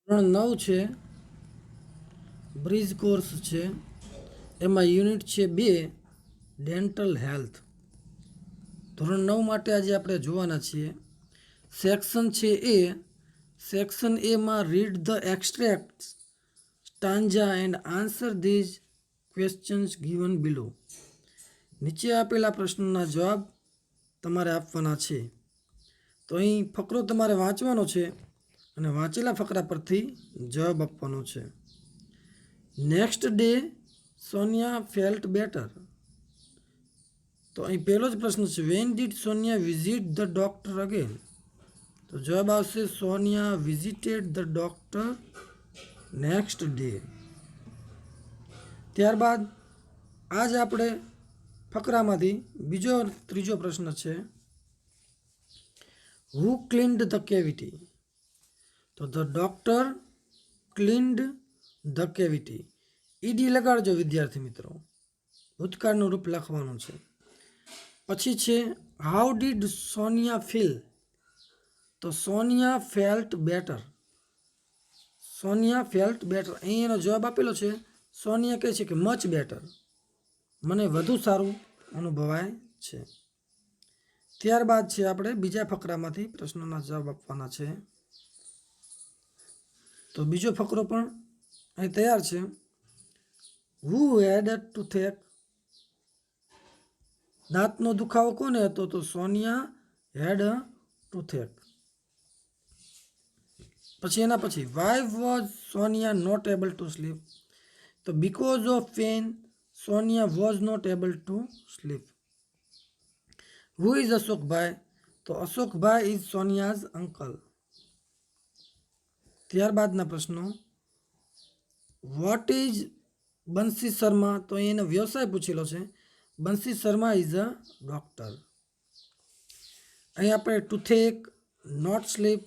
ધોરણ 9 છે, bridge course છે, એમાં યુનિટ છે 2 ડેન્ટલ હેલ્થ. ધોરણ 9 માટે આજે આપણે જોવાના છીએ. સેક્શન છે એ. સેક્શન એમાં read the extract stanza and answer these questions given below. નીચે આપેલા પ્રશ્નોના જવાબ તમારે આપવાના છે. તો અહીં ફકરો તમારે વાંચવાનો છે અને વાંચેલા ફકરા પરથી જવાબ આપવાનો છે. Next day Sonia felt better. તો અહીં પહેલો જ પ્રશ્ન છે, when did Sonia visit the doctor again. તો જવાબ આવશે Sonia visited the doctor next day. ત્યારબાદ આજ આપણે ફકરામાંથી ત્રીજો પ્રશ્ન છે, હુ ક્લીન્ડ ધ કેવિટી. તો the doctor cleaned the cavity. ED લગાડજો વિદ્યાર્થી મિત્રો, ભૂતકાળનું રૂપ લખવાનું છે. પછી છે હાઉ ડીડ સોનિયા ફીલ. તો Sonia felt better. Sonia felt better. અહીં એનો જવાબ આપેલો છે, સોનિયા કહે છે કે મચ બેટર, મને વધુ સારું અનુભવાય છે. ત્યારબાદ છે આપણે બીજા ફકરામાંથી પ્રશ્નોના જવાબ આપવાના છે. તો બીજો ફકરો પણ અહીં તૈયાર છે. હુ હેડ ટુથેક. દાંતનો દુખાવો કોને હતો? તો સોનિયા હેડ ટુથેક. પછી એના પછી why was Sonia not able to sleep. તો because of pain Sonia was not able to sleep. Who is Ashokbhai. તો અશોકભાઈ ઇઝ સોનિયાઝ અંકલ. ત્યારબાદના પ્રશ્નો, વોટ ઇઝ બંસી શર્મા. તો એનો વ્યવસાય પૂછેલો છે. બંસી શર્મા ઇઝ અ ડોક્ટર. અહીં આપણે ટુથેક, નોટ સ્લીપ.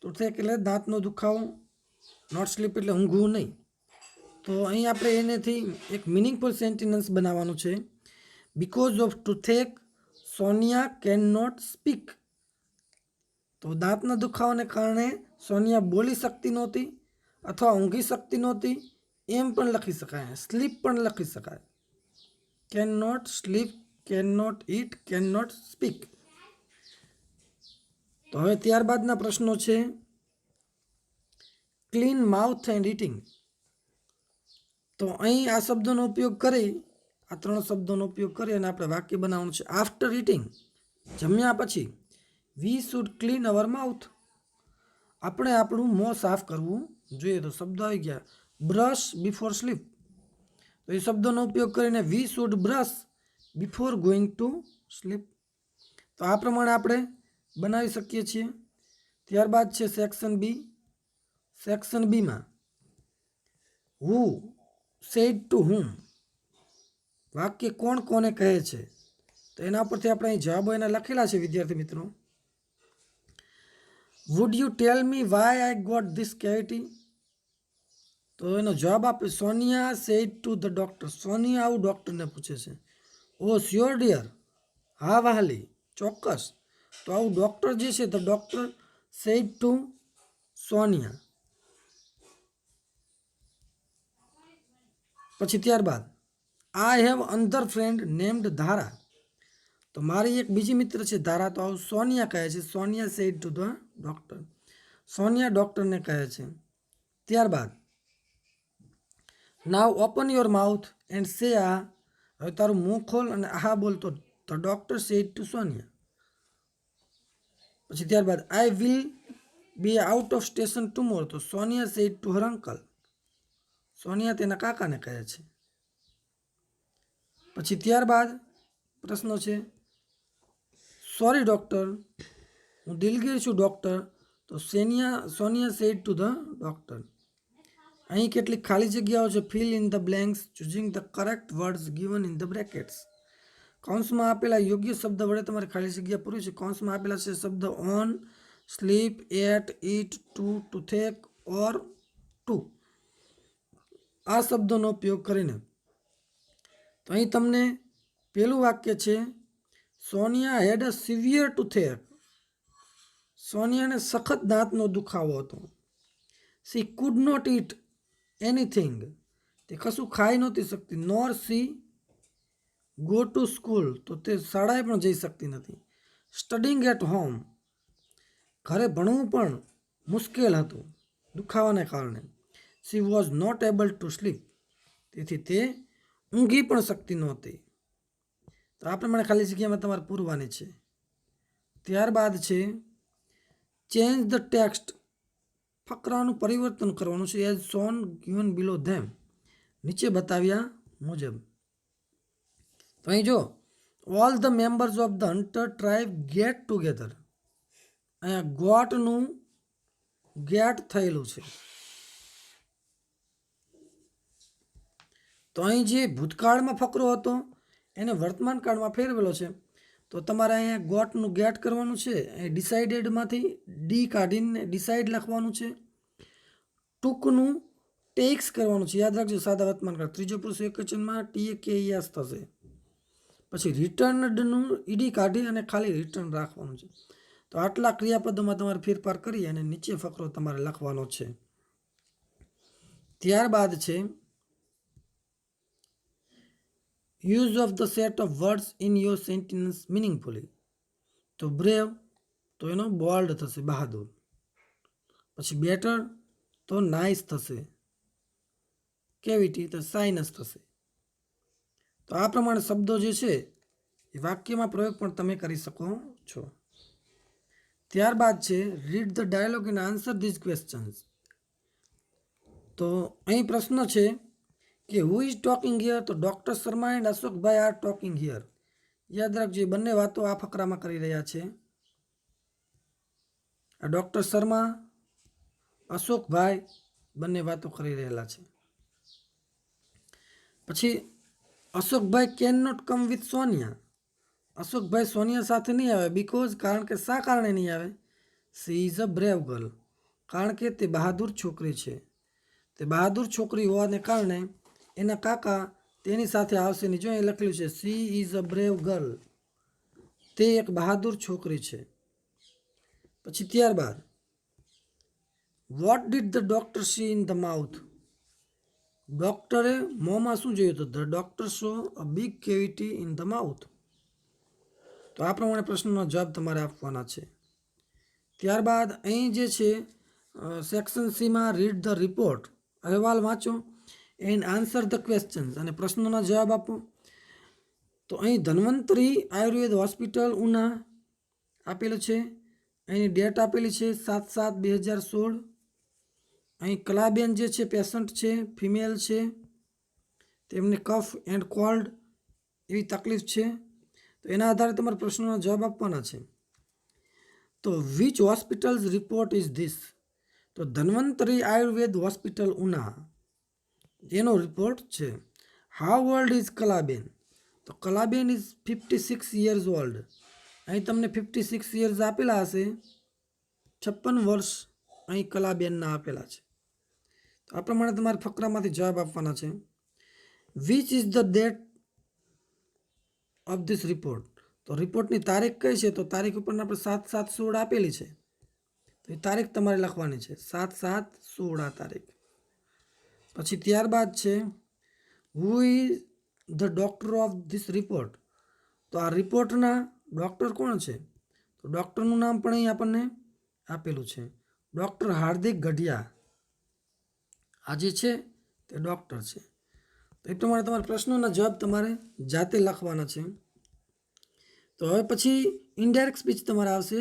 ટુથેક એટલે દાંતનો દુખાવો, નોટ સ્લીપ એટલે ઊંઘવું નહીં. તો અહીં આપણે એનેથી એક મિનિંગફુલ સેન્ટેન્સ બનાવવાનું છે. Because of toothache Sonia can not speak. તો દાંતના દુખાવાને કારણે સોનિયા બોલી શકતી નહોતી અથવા ઊંઘી શકતી નહોતી, એમ પણ લખી શકાય, સ્લીપ પણ લખી શકાય. Cannot sleep, cannot eat, can not speak. તો હવે ત્યારબાદના પ્રશ્નો છે, ક્લીન માઉથ એન્ડ ઇટિંગ. તો અહીં આ શબ્દોનો ઉપયોગ કરી, આ 3 શબ્દોનો ઉપયોગ કરી અને આપણે વાક્ય બનાવવાનું છે. આફ્ટર ઇટિંગ, જમ્યા પછી, we should clean hour mouth. આપણે આપણું મોં સાફ કરવું જોઈએ. તો શબ્દ આવી ગયા બ્રશ બિફોર સ્લીપ. તો એ શબ્દોનો ઉપયોગ કરીને we should brush before going to sleep. તો આ પ્રમાણે આપણે બનાવી શકીએ છીએ. ત્યારબાદ છે સેક્શન બી. સેક્શન બીમાં હુ સેડ ટુ હુમ. વાક્ય કોણ કોને કહે છે. તો એના પરથી આપણે અહીં જવાબો એના લખેલા છે વિદ્યાર્થી મિત્રો. Would you tell me why I got this cavity. તો એનો જવાબ આપે Sonia said to the doctor. Sonia આવું ડૉક્ટરને પૂછે છે. ઓ સ્યોર ડિયર, હા વહાલી, ચોક્કસ. તો આવું ડૉક્ટર જે છે the doctor said to Sonia. પછી ત્યારબાદ I have another friend named ધારા. તો મારી એક બીજી મિત્ર છે ધારા. તો આવું સોનિયા કહે છે. Sonia said to the doctor. Sonia ડૉક્ટરને કહે છે. ત્યારબાદ now open your mouth and say ah. હવે તારું મું ખોલ અને આહા બોલ. તો the doctor said to Sonia. પછી ત્યારબાદ I will be out of station tomorrow. તો Sonia said to her uncle. Sonia તેના કાકાને કહે છે. પછી ત્યારબાદ પ્રશ્નો છે, સોરી ડૉક્ટર, હું દિલગીર છું ડૉક્ટર. તો Sonia said to the doctor. અહીં કેટલીક ખાલી જગ્યાઓ છે. Fill in the blanks choosing the correct words given in the brackets. કૌંસમાં આપેલા યોગ્ય શબ્દ વડે તમારે ખાલી જગ્યા પૂરવી છે. કૌંસમાં આપેલા છે શબ્દ on, sleep, at, eat, to, toothache or to. આ શબ્દોનો ઉપયોગ કરીને. તો અહીં તમને પહેલું વાક્ય છે, સોનિયા હેડ અ સિવિયર ટુથેક. સોનિયાને સખત દાંતનો દુખાવો હતો. She could not eat anything, તે કશું ખાઈ નહોતી શકતી. Nor she go to school, તો તે શાળાએ પણ જઈ શકતી નથી. સ્ટડિંગ એટ હોમ, ઘરે ભણવું પણ મુશ્કેલ હતું દુખાવાને કારણે. She was not able to sleep, તેથી તે ઊંઘી પણ શકતી નહોતી. તો આ પ્રમાણે ખાલી જગ્યામાં તમારે પૂરવાની છે. ત્યારબાદ છે ચેન્જ ધ ટેક્સ્ટ, ફકરાનું પરિવર્તન કરવાનું છે. એઝ શોન ગિવન બિલો ધેમ, નીચે બતાવ્યા મુજબ. તો અહીં જો all the members of the hunter tribe get together, અહીંયા ગોટનું ગેટ થયેલું છે. તો અહીં જે ભૂતકાળમાં ફકરો હતો એને વર્તમાન કાળમાં ફેરવેલો છે. તો તમારે અહીંયા ગોટનું ગેટ કરવાનું છે. અહીં ડિસાઇડેડમાંથી ડી કાઢીને ડિસાઇડ લખવાનું છે. ટૂંકનું ટેક્સ કરવાનું છે. યાદ રાખજો સાદા વર્તમાન કાળ. ત્રીજો પુરુષ એકવચનમાં ટી કે યસ થશે. પછી રિટર્નડનું ઈડી કાઢી અને ખાલી રિટર્ન રાખવાનું છે. તો આટલા ક્રિયાપદોમાં તમારે ફેરફાર કરી અને નીચે ફકરો તમારે લખવાનો છે. ત્યારબાદ છે use of the set of words in your sentence મિનિંગફુલી. તો બ્રેવ, તો એનો બોલ્ડ થશે, બહાદુર. પછી બેટર, તો નાઇસ થશે. કેવિટી, તો સાઇનસ થશે. તો આ પ્રમાણે શબ્દો જે છે એ વાક્યમાં પ્રયોગ પણ તમે કરી શકો છો. ત્યારબાદ છે read the dialogue and answer these questions. તો અહીં પ્રશ્ન છે કે હુ ઇઝ ટોકિંગ હિયર, તો doctor Sharma and Ashokbhai are talking here. યાદ રાખજો બંને વાતો આ ફકરામાં કરી રહ્યા છે. આ ડૉક્ટર શર્મા, અશોકભાઈ બંને વાતો કરી રહેલા છે. પછી Ashokbhai can not come with Sonia, Ashokbhai Sonia સાથે નહીં આવે. બિકોઝ, કારણ કે શા કારણે નહીં આવે? She is a brave girl, કારણ કે તે બહાદુર છોકરી છે. તે બહાદુર છોકરી હોવાને કારણે એના કાકા તેની સાથે આવશે નહીં. જો અહીં લખેલું છે she is a brave girl, તે એક બહાદુર છોકરી છે. પછી ત્યારબાદ what did the doctor C in the mouth, ડૉક્ટરે મોંમાં શું જોયું હતું? The doctor so a big cavity in the mouth. તો આ પ્રમાણે પ્રશ્નનો જવાબ તમારે આપવાના છે. ત્યારબાદ અહીં જે છે સેક્શન સીમાં રીડ ધ રિપોર્ટ, અહેવાલ વાંચો. એન્ડ આન્સર ધ ક્વેશ્ચન્સ, અને પ્રશ્નોના જવાબ આપો. તો અહીં ધન્વંતરી આયુર્વેદ હોસ્પિટલ ઉના આપેલું છે. અહીંની ડેટ આપેલી છે 7/7/2016. અહીં કલાબેન જે છે પેશન્ટ છે, ફિમેલ છે, તેમને કફ એન્ડ કોલ્ડ એવી તકલીફ છે. તો એના આધારે તમારે પ્રશ્નોના જવાબ આપવાના છે. તો which hospitals report is this, તો ધન્વંતરી આયુર્વેદ હોસ્પિટલ ઉના એનો રિપોર્ટ છે. હાઉ ઓલ્ડ ઇઝ કલાબેન, તો કલાબેન ઇઝ 56 years ઓલ્ડ. અહીં તમને 56 years આપેલા હશે, 56 વર્ષ અહીં કલાબેનના આપેલા છે. તો આ પ્રમાણે તમારે ફકરામાંથી જવાબ આપવાના છે. Which is the date of this report, તો રિપોર્ટની તારીખ કઈ છે? તો તારીખ ઉપર આપણે 7/7/16 આપેલી છે. તો એ તારીખ તમારે લખવાની છે, 7/7/16 આ તારીખ. પછી ત્યારબાદ છે who is the doctor of this report, તો આ રિપોર્ટના ડૉક્ટર કોણ છે? તો ડૉક્ટરનું નામ પણ અહીં આપણને આપેલું છે, ડૉક્ટર હાર્દિક ગઢિયા. આ જે છે તે ડૉક્ટર છે. તો એ પ્રમાણે તમારા પ્રશ્નોના જવાબ તમારે જાતે લખવાના છે. તો હવે પછી ઇનડાયરેક્ટ સ્પીચ તમારે આવશે.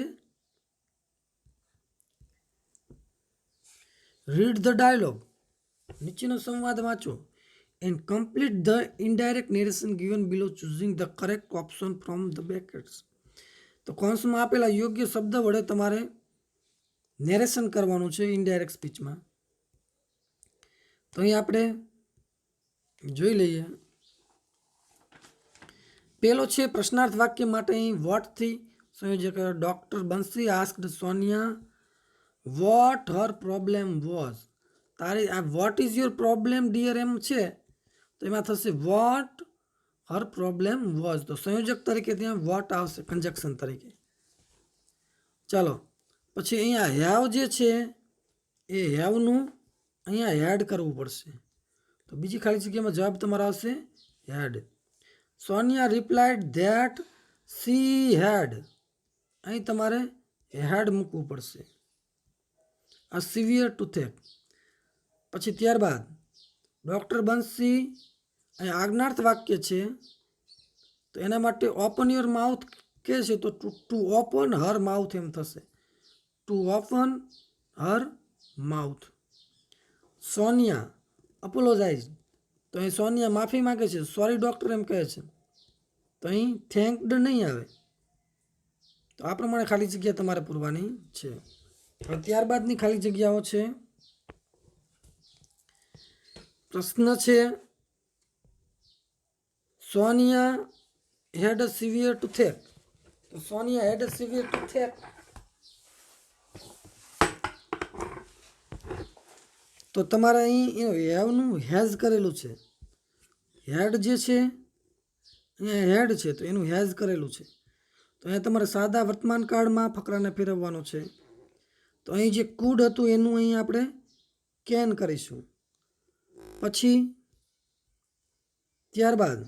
રીડ ધ ડાયલોગ, નીચેનો સંવાદ વાંચો. And complete the indirect narration given below choosing the correct option from the brackets. તો કૌંસમાં આપેલા યોગ્ય શબ્દ વડે તમારે નેરેશન કરવાનું છે ઇનડાયરેક્ટ સ્પીચમાં. તો અહીં આપણે જોઈ લઈએ. પેલો છે પ્રશ્નાર્થ વાક્ય માટે અહીં વોટથી સંયોજક doctor Bansi asked Sonia what her problem was. તારી આ what is your problem dear એમ છે, તો એમાં થશે વોટ હર પ્રોબ્લેમ વોઝ. તો સંયોજક તરીકે ત્યાં વોટ આવશે કન્જક્શન તરીકે. ચાલો પછી અહીંયા હેવ જે છે એ હેવનું અહીંયા હેડ કરવું પડશે. તો બીજી ખાલી જગ્યામાં જવાબ તમારો આવશે head. Sonia replied that she head. અહીં તમારે હેડ મૂકવું પડશે. આ સિવિયર ટુથેક. પછી ત્યારબાદ ડૉક્ટર બંસી અહીં આજ્ઞાર્થ વાક્ય છે, તો એના માટે ઓપન યોર માઉથ કે છે તો ટુ ઓપન હર માઉથ એમ થશે. To open her mouth. Sonia apologize, તો અહીં સોનિયા માફી માગે છે, સોરી ડૉક્ટર એમ કહે છે, તો અહીં થેન્કડ નહીં આવે. તો આ પ્રમાણે ખાલી જગ્યા તમારે પૂરવાની છે. હવે ત્યારબાદની ખાલી જગ્યાઓ છે. પ્રશ્ન છે, સોનિયા હેડ અ સિવિયર ટુથેક. તો સોનિયા હેડ અ સિવિયર ટુથેક. તો તમારે અહીં હેવનું હેઝ કરેલું છે. હેડ જે છે અહીંયા હેડ છે તો એનું હેઝ કરેલું છે. તો અહીંયા તમારે સાદા વર્તમાન કાળમાં ફકરાને ફેરવવાનો છે. તો અહીં જે કુડ હતું એનું અહીં આપણે કેન કરીશું. પછી ત્યારબાદ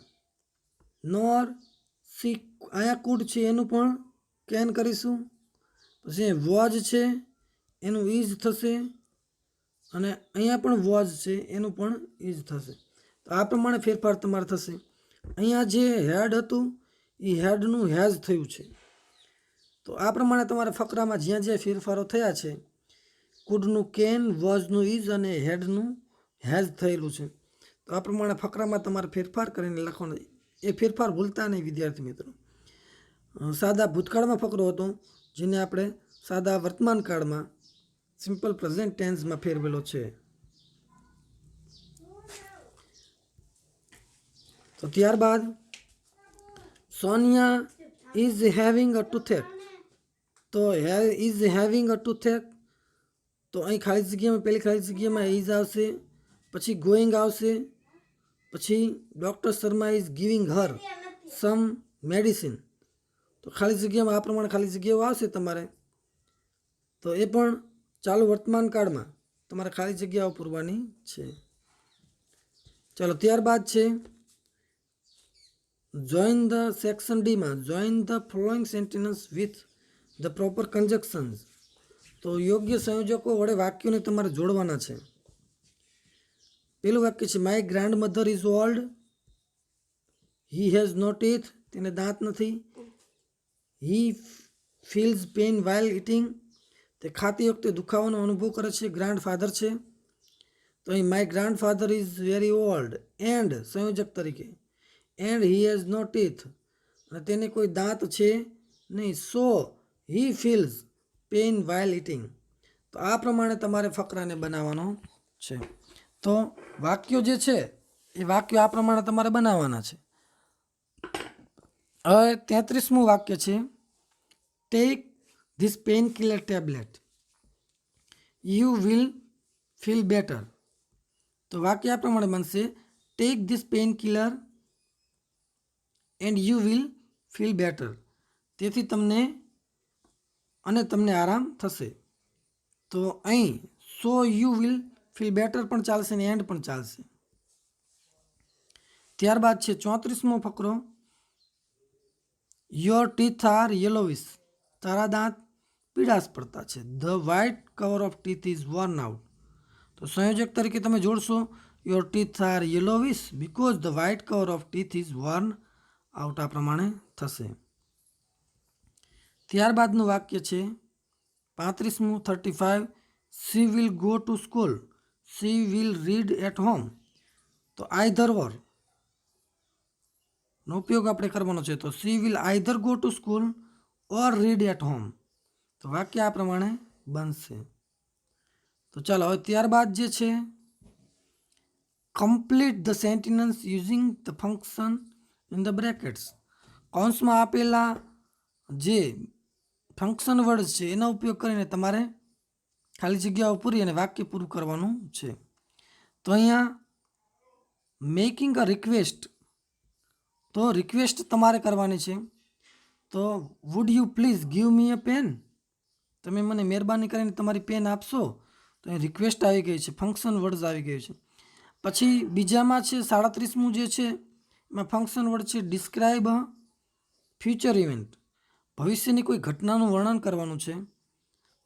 નોર સી, અહીંયા કુડ છે એનું પણ કેન કરીશું. પછી વોજ છે એનું ઇઝ થશે, અને અહીંયા પણ વોજ છે એનું પણ ઇઝ થશે. તો આ પ્રમાણે ફેરફાર તમારે થશે. અહીંયા જે હેડ હતું એ હેડનું હેઝ થયું છે. તો આ પ્રમાણે તમારે ફકરામાં જ્યાં જ્યાં ફેરફારો થયા છે, કુડનું કેન, વોઝનું ઇઝ અને હેડનું હેઝ થયેલું છે. તો આ પ્રમાણે ફકરામાં તમારે ફેરફાર કરીને લખવાનો. એ ફેરફાર ભૂલતા નહીં વિદ્યાર્થી મિત્રો. સાદા ભૂતકાળમાં ફકરો હતો જેને આપણે સાદા વર્તમાન કાળમાં સિમ્પલ પ્રેઝન્ટ ટેન્સમાં ફેરવેલો છે. તો ત્યારબાદ સોનિયા ઇઝ હેવિંગ અ ટુથેક. તો ઇઝ હેવિંગ અ ટુથેક, તો અહીં ખાલી જગ્યામાં પહેલી ખાલી જગ્યામાં ઇઝ આવશે, પછી ગોઈંગ આવશે, પછી doctor Sharma is giving her some medicine. તો ખાલી જગ્યામાં આ પ્રમાણે ખાલી જગ્યાઓ આવશે તમારે. તો એ પણ ચાલુ વર્તમાન કાળમાં તમારે ખાલી જગ્યાઓ પૂરવાની છે. ચાલો ત્યારબાદ છે જોઈન ધ સેક્શન ડીમાં join the following sentence with the proper conjunctions. તો યોગ્ય સંયોજકો વડે વાક્યોને તમારે જોડવાના છે. પેલું વાક્ય છે my grandmother is old. He has no teeth, તેને દાંત નથી. He feels pain while eating, તે ખાતી વખતે દુખાવાનો અનુભવ કરે છે. ગ્રાન્ડ ફાધર છે, તો અહીં my grandfather is very old. And સંયોજક તરીકે and he has no teeth, અને તેને કોઈ દાંત છે નહીં. So he feels pain while eating. તો આ પ્રમાણે તમારે ફકરાને બનાવવાનો છે. તો વાક્યો જે છે એ વાક્યો આ પ્રમાણે તમારે બનાવવાના છે. હવે 33મું વાક્ય છે take this painkiller tablet, you will feel better. તો વાક્ય આ પ્રમાણે બનશે take this painkiller and you will feel better. તેથી તમને આરામ થશે. તો અહીં so you will feel better પણ ચાલશે ને એન્ડ પણ ચાલશે. ત્યારબાદ છે 34મો ફકરો યોર ટીથ આર યલોવિશ. તારા દાંત પીળાશ પડતા છે. The white cover of teeth is worn out. તો સંયોજક તરીકે તમે જોડશો your teeth are yellowish because the white cover of teeth is worn out. આ પ્રમાણે થશે. ત્યારબાદનું વાક્ય છે 35મું 35 she will go to school, she will read at home. તો આઈધર ઓર નો ઉપયોગ આપણે કરવાનો છે. તો she will either go to school or read at home. તો વાક્ય આ પ્રમાણે બનશે. તો ચાલો હવે ત્યારબાદ જે છે complete the sentence using the function in the brackets. કૌંસમાં આપેલા જે ફંક્શન વર્ડ છે એનો ઉપયોગ કરીને તમારે ખાલી જગ્યાઓ પૂરી અને વાક્ય પૂરું કરવાનું છે. તો અહીંયા મેકિંગ અ રિક્વેસ્ટ, તો રિક્વેસ્ટ તમારે કરવાની છે. તો would you please give me a pen, તમે મને મહેરબાની કરીને તમારી પેન આપશો. તો અહીં રિક્વેસ્ટ આવી ગઈ છે, ફંક્શન વર્ડ્સ આવી ગયું છે. પછી બીજામાં છે 37મું જે છે એમાં ફંક્શન વર્ડ છે ડિસ્ક્રાઇબ ફ્યુચર ઇવેન્ટ. ભવિષ્યની કોઈ ઘટનાનું વર્ણન કરવાનું છે.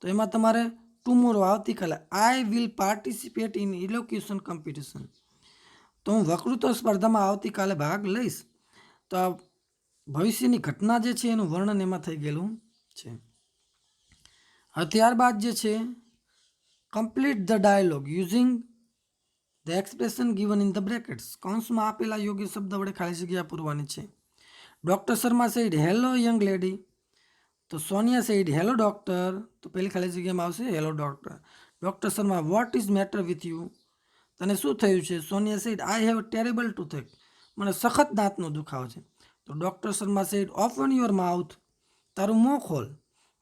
તો એમાં તમારે ટુમોરો આવતીકાલે I will participate in elocution competition. તો હું વક્તૃત્વ સ્પર્ધામાં આવતીકાલે ભાગ લઈશ. તો આ ભવિષ્યની ઘટના જે છે એનું વર્ણન એમાં થઈ ગયેલું છે. હવે ત્યારબાદ જે છે complete the dialogue using the expression given in the brackets. કૌંસમાં આપેલા યોગ્ય શબ્દ વડે ખાલી જગ્યા પૂરવાની છે. Doctor Sharma said hello young lady. તો સોનિયા સેડ હેલો ડૉક્ટર. તો પહેલી ખાલી જગ્યામાં આવશે hello doctor. Doctor Sharma what is matter with you. તને શું થયું છે? Sonia said I have terrible toothache. મને સખત દાંતનો દુખાવો છે. તો doctor Sharma said open your mouth. તારું મોં ખોલ.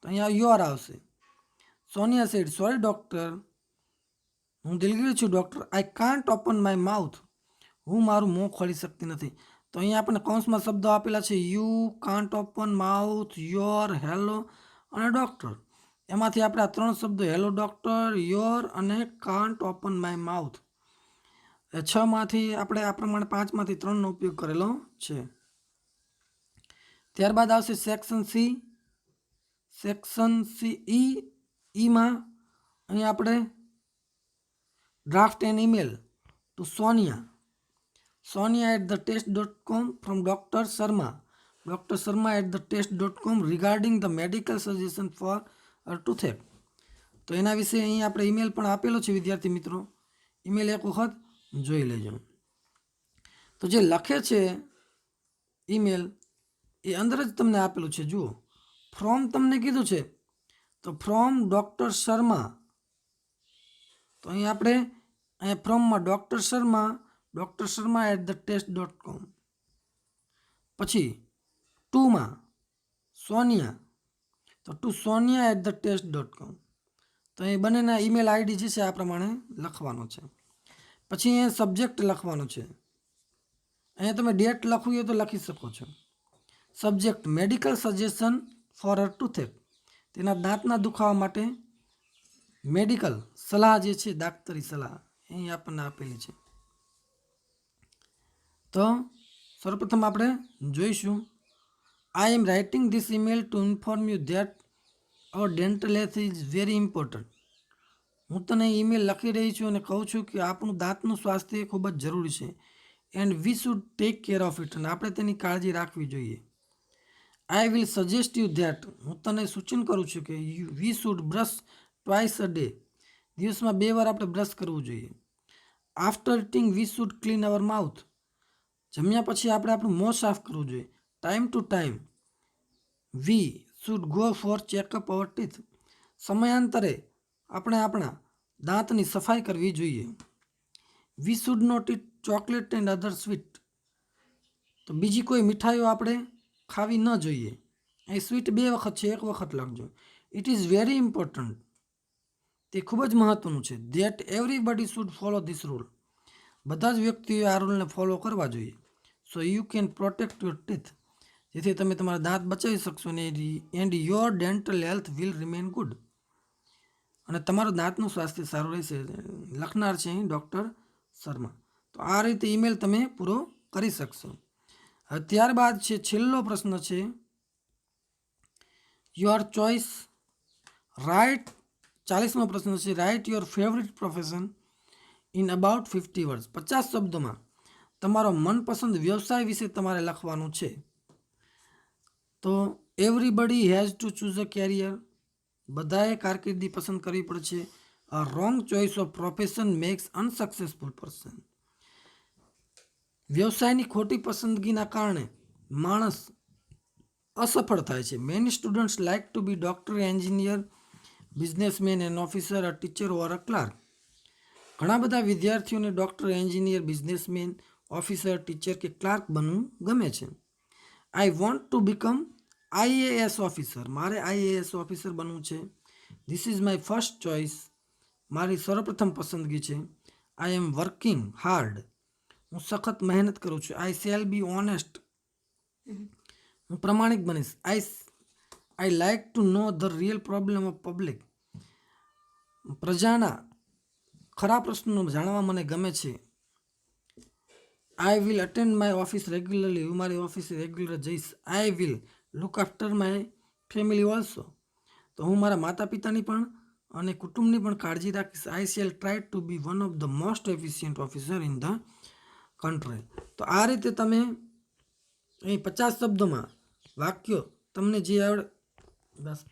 તો અહીંયા યોર આવશે. સોનિયા સેડ સોરી ડૉક્ટર, હું દિલગીર છું doctor. I can't open my mouth. હું મારું મોં ખોલી શકતી નથી. તો અહીંયા આપણને કૌંસમાં શબ્દો આપેલા છે you, can't open mouth, your, hello અને ડૉક્ટર. એમાંથી આપણે આ 3 શબ્દો હેલો ડૉક્ટર, યોર અને કાન્ટ ઓપન માય માઉથ, 6માંથી આપણે આ પ્રમાણે 5માંથી 3નો ઉપયોગ કરેલો છે. ત્યારબાદ આવશે સેક્શન સી. સેક્શન સી ઈમાં અહીંયા આપણે draft an email to sonia@thetest.com from Dr. Sharma. Dr. Sharma@thetest.com regarding the medical suggestion for a toothache. તો એના વિશે અહીં આપણે ઈમેલ પણ આપેલો છે વિદ્યાર્થી મિત્રો. ઈમેલ એક વખત જોઈ લેજો. તો જે લખે છે ઈમેલ એ અંદર જ તમને આપેલું છે. જુઓ, ફ્રોમ તમને કીધું છે તો ફ્રોમ ડૉક્ટર શર્મા. તો અહીં આપણે અહીંયા ફ્રોમમાં ડૉક્ટર શર્મા@thetest.com. પછી ટુમાં સોનિયા, તો ટુ sonia@thetest.com. તો એ બંનેના ઈમેલ આઈડી જે છે આ પ્રમાણે લખવાનો છે. પછી અહીંયા સબ્જેક્ટ લખવાનો છે. અહીંયા તમે ડેટ લખવું હોય તો લખી શકો છો. Subject medical suggestion for a toothache. તેના દાંતના દુખાવા માટે મેડિકલ સલાહ જે છે, દાક્તરી સલાહ અહીં આપણને આપેલી છે. તો સર્વપ્રથમ આપણે જોઈશું I am writing this email to inform you that our dental health is very important. હું તને ઈમેલ લખી રહી છું અને કહું છું કે આપણું દાંતનું સ્વાસ્થ્ય ખૂબ જ જરૂરી છે. And we should take care of it. અને આપણે તેની કાળજી રાખવી જોઈએ. I will suggest you that. હું તને સૂચન કરું છું કે વી should brush twice a day. દિવસમાં 2 વાર આપણે બ્રશ કરવું જોઈએ. After eating we should clean hour mouth. જમ્યા પછી આપણે આપણું મોં સાફ કરવું જોઈએ. Time to time we should go for checkup hour teeth. સમયાંતરે આપણે આપણા દાંતની સફાઈ કરવી જોઈએ. We should not eat chocolate and other sweet. તો બીજી કોઈ મીઠાઈઓ આપણે ખાવી ન જોઈએ. અહીં સ્વીટ 2 વખત છે, 1 વખત લખજો. It is very important. તે ખૂબ જ મહત્વનું છે. That everybody should follow this rule. બધા જ વ્યક્તિઓએ આ રૂલને ફોલો કરવા જોઈએ. So you can protect your teeth. જેથી તમે તમારા દાંત બચાવી શકશો અને and your dental health will remain good. અને તમારું દાંતનું સ્વાસ્થ્ય સારું રહેશે. લખનાર છે અહીં ડૉક્ટર શર્મા. તો આ રીતે ઈમેલ તમે પૂરો કરી શકશો. હવે ત્યારબાદ છે છેલ્લો પ્રશ્ન છે યોર ચોઇસ. રાઇટ 40મો પ્રશ્ન છે write your favourite profession in about 50 words. 50 શબ્દોમાં તમારો મનપસંદ વ્યવસાય વિશે તમારે લખવાનું છે. તો everybody has to choose a career. બધાએ કારકિર્દી પસંદ કરવી પડે છે. A wrong choice of profession makes unsuccessful person. વ્યવસાયની ખોટી પસંદગીના કારણે માણસ અસફળ થાય છે. Many students like to be doctor, engineer, businessman, an officer, a teacher or a clerk. ઘણા બધા વિદ્યાર્થીઓને doctor, engineer, businessman, officer, teacher કે ક્લાર્ક બનવું ગમે છે. I want to become IAS officer. મારે IAS ઓફિસર બનવું છે. This is my first choice. મારી સર્વપ્રથમ પસંદગી છે. I am working hard. હું સખત મહેનત કરું છું. I shall be honest. હું પ્રમાણિક બનીશ. I like to know the real problem of public. પ્રજાના ખરા પ્રશ્નો જાણવા મને ગમે છે. I will attend my office regularly. હું મારી ઓફિસે રેગ્યુલર જઈશ. I will look after my family also. તો હું મારા માતા પિતાની પણ અને કુટુંબની પણ કાળજી રાખીશ. I shall try to be one of the most efficient officer in the country. તો આ રીતે તમે અહીં 50 શબ્દોમાં વાક્યો તમને જે આવડે બસ